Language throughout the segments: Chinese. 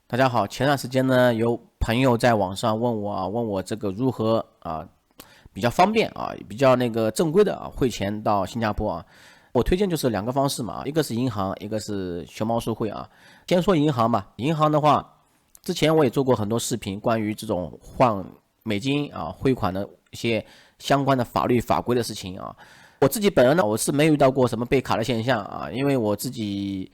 大家好，前段时间呢，有朋友在网上问我这个如何比较方便比较那个正规的汇钱到新加坡啊。我推荐就是两个方式嘛，一个是银行，一个是熊猫数汇啊。先说银行吧，银行的话，之前我也做过很多视频，关于这种换美金汇款的一些相关的法律法规的事情啊。我自己本人呢，我是没有遇到过什么被卡的现象啊，因为我自己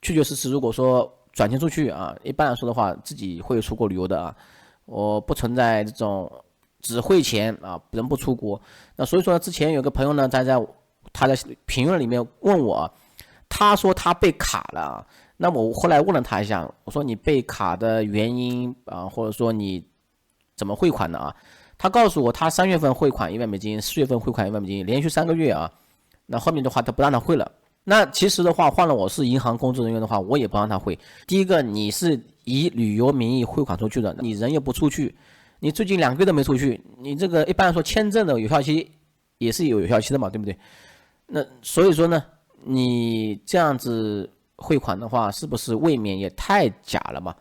确确实实，如果说转钱出去一般来说的话，自己会出国旅游的我不存在这种只汇钱人不出国。那所以说之前有个朋友呢，他在评论里面问我，他说他被卡了那么我后来问了他一下，我说你被卡的原因或者说你怎么汇款的他告诉我他3月份汇款100美金，4月份汇款100美金，连续3个月那后面的话他不让他汇了。那其实的话，换了我是银行工作人员的话，我也不让他汇。第一个，你是以旅游名义汇款出去的，你人又不出去，你最近2个月都没出去，你这个一般来说签证的有效期也是有效期的嘛，对不对？那所以说呢，你这样子汇款的话，是不是未免也太假了嘛？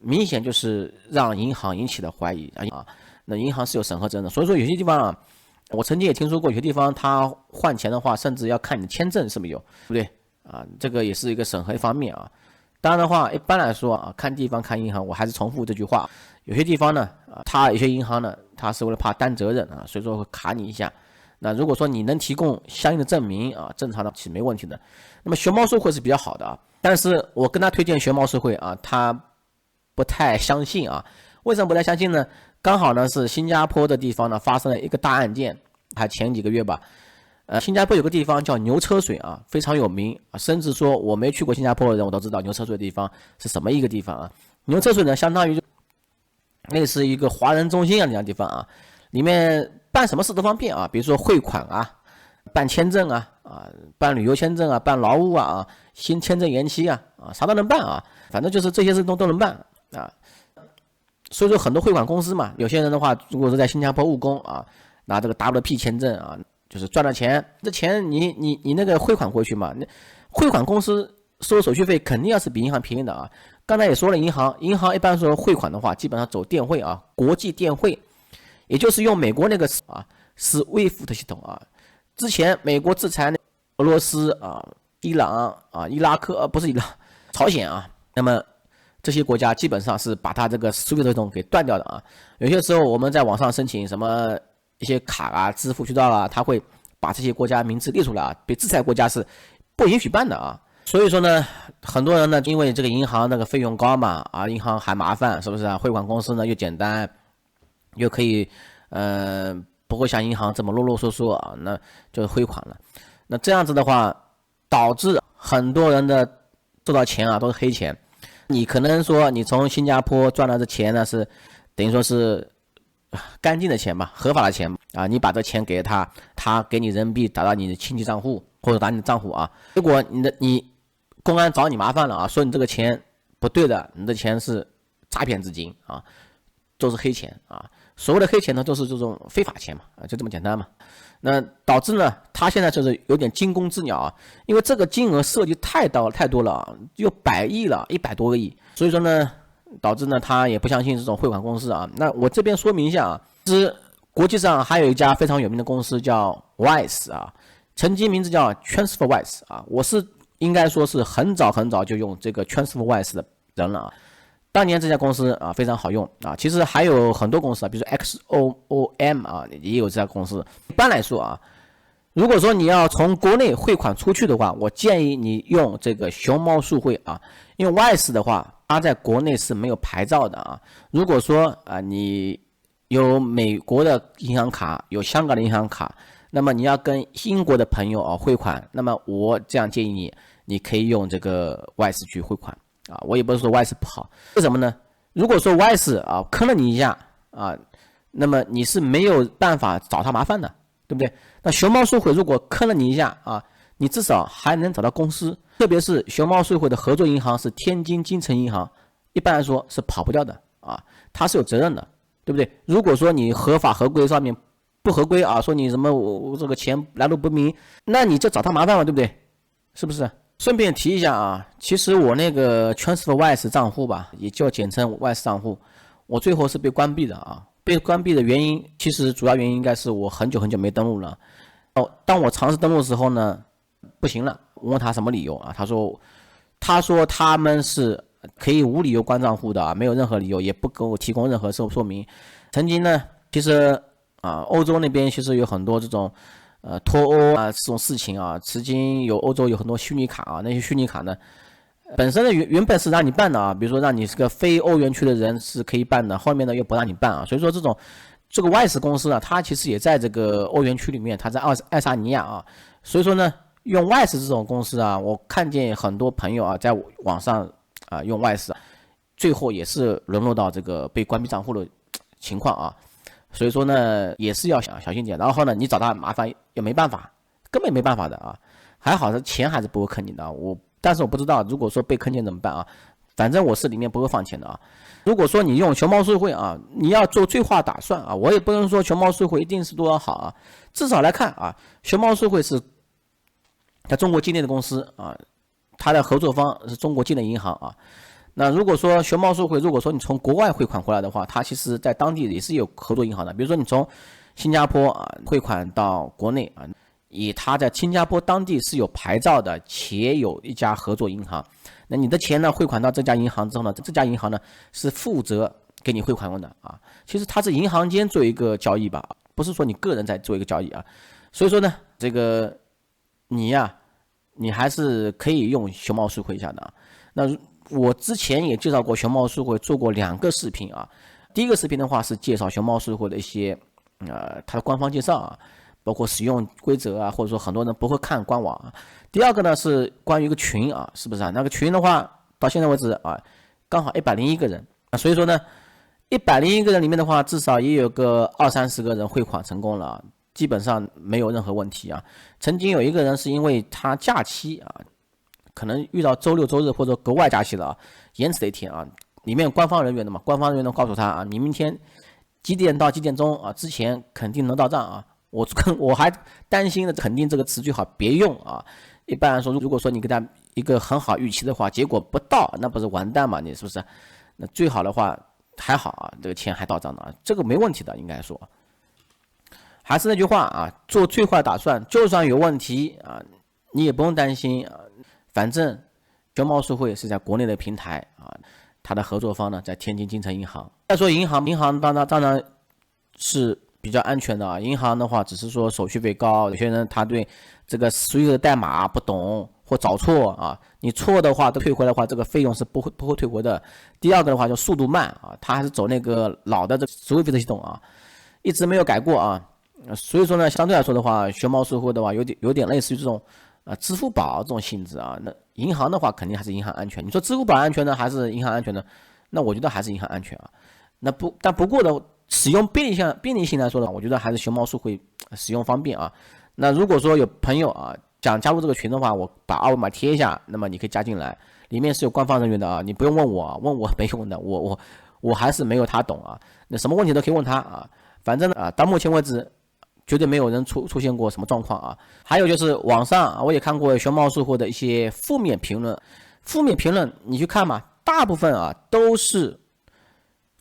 明显就是让银行引起了怀疑那银行是有审核责任的，所以说有些地方我曾经也听说过，有些地方他换钱的话，甚至要看你的签证是不是有，对不对这个也是一个审核方面当然的话，一般来说看地方看银行，我还是重复这句话，有些地方呢有些银行呢，他是为了怕担责任所以说会卡你一下。那如果说你能提供相应的证明正常的是没问题的。那么熊猫数汇是比较好的但是我跟他推荐熊猫数汇他不太相信为什么不太相信呢？刚好呢是新加坡的地方呢发生了一个大案件，还前几个月吧。新加坡有个地方叫牛车水非常有名甚至说我没去过新加坡的人我都知道牛车水的地方是什么一个地方牛车水呢，相当于类似一个华人中心这样的地方里面办什么事都方便比如说汇款办签证办旅游签证办劳务新签证延期啥都能办反正就是这些事都能办所以说很多汇款公司嘛，有些人的话，如果是在新加坡务工拿这个 WP 签证就是赚了钱，这钱你那个汇款过去嘛，那汇款公司收手续费肯定要是比银行便宜的刚才也说了，银行一般说汇款的话，基本上走电汇国际电汇，也就是用美国那个SWIFT 系统之前美国制裁俄罗斯伊朗伊拉克不是伊朗，朝鲜那么这些国家基本上是把它这个 SWIFT 系统给断掉的有些时候我们在网上申请什么一些卡支付渠道他会把这些国家名字列出来被制裁国家是不允许办的所以说呢，很多人呢因为这个银行那个费用高嘛银行还麻烦，是不是汇款公司呢又简单，又可以不会像银行这么啰啰嗦嗦那就汇款了。那这样子的话，导致很多人的收到钱都是黑钱。你可能说你从新加坡赚了这钱呢是等于说是干净的钱吧，合法的钱你把这钱给他，他给你人民币打到你的亲戚账户或者打你的账户结果你公安找你麻烦了说你这个钱不对的，你的钱是诈骗资金都是黑钱所谓的黑钱呢都是这种非法钱嘛就这么简单嘛。那导致呢他现在就是有点惊弓之鸟因为这个金额涉及太多了有100亿了，100多个亿，所以说呢导致呢他也不相信这种汇款公司那我这边说明一下其实国际上还有一家非常有名的公司叫 WISE 曾经名字叫 TransferWise 我是应该说是很早就用这个 TransferWise 的人了当年这家公司非常好用其实还有很多公司比如说 XOOM 也有这家公司。一般来说如果说你要从国内汇款出去的话，我建议你用这个熊猫数汇因为 WISE 的话它在国内是没有牌照的如果说你有美国的银行卡，有香港的银行卡，那么你要跟英国的朋友汇款，那么我这样建议你可以用这个 WISE 去汇款我也不是说 WISE 不好，为什么呢？如果说 WISE 坑了你一下那么你是没有办法找他麻烦的，对不对？那熊猫数汇如果坑了你一下你至少还能找到公司，特别是熊猫数汇的合作银行是天津金城银行，一般来说是跑不掉的它是有责任的，对不对？如果说你合法合规上面不合规说你什么我这个钱来路不明，那你就找他麻烦了，对不对？是不是？顺便提一下啊，其实我那个 TransferWise 账户吧，也就简称 Wise 账户，我最后是被关闭的啊。被关闭的原因，其实主要原因应该是我很久没登录了。当我尝试登录的时候呢，不行了。我问他什么理由啊？他说他们是可以无理由关账户的啊，没有任何理由，也不给我提供任何说明。曾经呢，其实欧洲那边其实有很多这种脱欧啊这种事情啊，曾经欧洲有很多虚拟卡啊，那些虚拟卡呢，本身的原本是让你办的啊，比如说让你是个非欧元区的人是可以办的，后面呢又不让你办啊，所以说这个外事公司呢，它其实也在这个欧元区里面，它在爱沙尼亚啊，所以说呢，用外事这种公司啊，我看见很多朋友啊在网上啊用外事，最后也是沦落到这个被关闭账户的情况啊，所以说呢也是要小心点，然后呢你找他麻烦也没办法，根本没办法的啊，还好是钱还是不会坑你的，但是我不知道如果说被坑见怎么办啊，反正我是里面不会放钱的啊。如果说你用熊猫社会啊，你要做最坏打算啊，我也不能说熊猫社会一定是多少好啊，至少来看啊，熊猫社会是在中国境内的公司啊，它的合作方是中国境内银行啊。那如果说熊猫社会，如果说你从国外汇款回来的话，它其实在当地也是有合作银行的，比如说你从新加坡啊汇款到国内啊，它在新加坡当地是有牌照的，且有一家合作银行。那你的钱呢汇款到这家银行之后呢，这家银行呢是负责给你汇款用的啊。其实它是银行间做一个交易吧，不是说你个人在做一个交易啊。所以说呢，这个你还是可以用熊猫社会一下的啊。那我之前也介绍过熊猫社会，做过2个视频啊。第一个视频的话是介绍熊猫社会的一些它的官方介绍啊，包括使用规则啊，或者说很多人不会看官网啊。第二个呢是关于一个群啊，是不是啊？那个群的话，到现在为止啊，刚好101个人啊，所以说呢，101个人里面的话，至少也有个20-30个人汇款成功了，基本上没有任何问题啊。曾经有一个人是因为他假期啊，可能遇到周六周日或者格外假期了啊，延迟的一天啊，里面官方人员的嘛，官方人员能告诉他啊，你明天几点到几点钟啊之前肯定能到账啊。我还担心的，肯定这个词最好别用啊。一般来说，如果说你给他一个很好预期的话，结果不到，那不是完蛋嘛？你是不是？那最好的话还好啊，这个钱还到账的，这个没问题的，应该说。还是那句话啊，做最坏打算，就算有问题啊，你也不用担心啊，反正熊猫社会是在国内的平台啊，它的合作方呢在天津金城银行。再说银行当然是比较安全的啊，银行的话只是说手续费高，有些人他对这个所有的代码不懂或找错啊，你错的话都退回来的话，这个费用是不会退回的。第二个的话就速度慢啊，他还是走那个老的这个 SWIFT 的系统啊，一直没有改过啊。所以说呢，相对来说的话，熊猫社会的话有点类似于这种支付宝这种性质啊。那银行的话肯定还是银行安全，你说支付宝安全呢还是银行安全呢？那我觉得还是银行安全啊。但不过的使用便利性来说呢，我觉得还是熊猫社会使用方便啊。那如果说有朋友啊想加入这个群的话，我把二维码贴一下，那么你可以加进来，里面是有官方人员的啊，你不用问我啊，问我没用的，我还是没有他懂啊。那什么问题都可以问他啊，反正到目前为止绝对没有人出现过什么状况啊。还有就是网上我也看过熊猫社会的一些负面评论，你去看嘛，大部分都是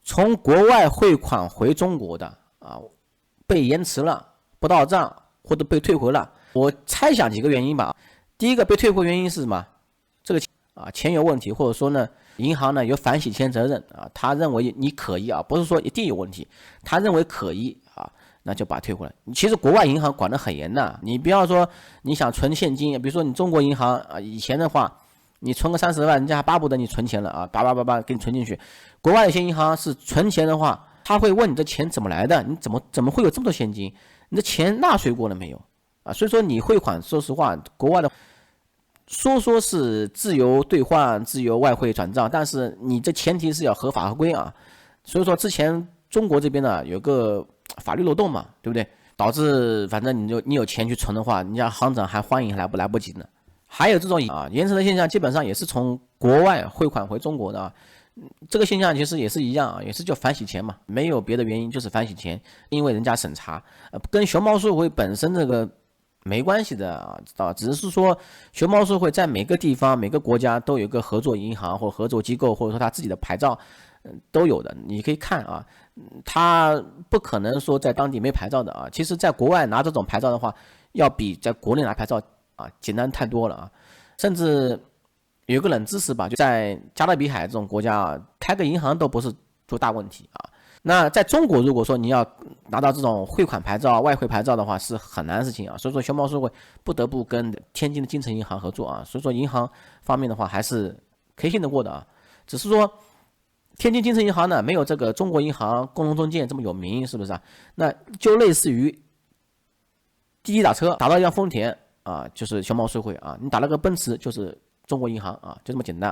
从国外汇款回中国的啊，被延迟了，不到账或者被退回了。我猜想几个原因吧。第一个被退回原因是什么？这个钱有问题，或者说呢银行呢有反洗钱责任啊，他认为你可疑啊，不是说一定有问题，他认为可疑啊，那就把它退回来。其实国外银行管得很严的，你不要说你想存现金，比如说你中国银行啊，以前的话你存个30万，人家还巴不得你存钱了啊，叭给你存进去。国外有些银行是存钱的话，他会问你这钱怎么来的，你怎么会有这么多现金，你的钱纳税过了没有啊？所以说你汇款，说实话，国外的说是自由兑换、自由外汇转账，但是你这前提是要合法合规啊。所以说之前中国这边呢有个法律漏洞嘛，对不对？导致反正你有钱去存的话，人家行长还欢迎来不及呢。还有这种延迟的现象，基本上也是从国外汇款回中国的啊。这个现象其实也是一样啊，也是叫反洗钱嘛，没有别的原因，就是反洗钱，因为人家审查，跟熊猫社会本身这个没关系的只是说熊猫社会在每个地方、每个国家都有一个合作银行或合作机构，或者说他自己的牌照，都有的。你可以看他不可能说在当地没牌照的其实，在国外拿这种牌照的话，要比在国内拿牌照简单太多了甚至有个冷知识吧，就在加勒比海这种国家开个银行都不是做大问题那在中国，如果说你要拿到这种汇款牌照、外汇牌照的话，是很难的事情所以说，熊猫社会不得不跟天津的金城银行合作所以说，银行方面的话还是可以信得过的只是说，天津金城银行呢，没有这个中国银行工农中建这么有名，是不是那就类似于滴滴打车，打到一辆丰田就是熊猫社会你打了个奔驰就是中国银行就这么简单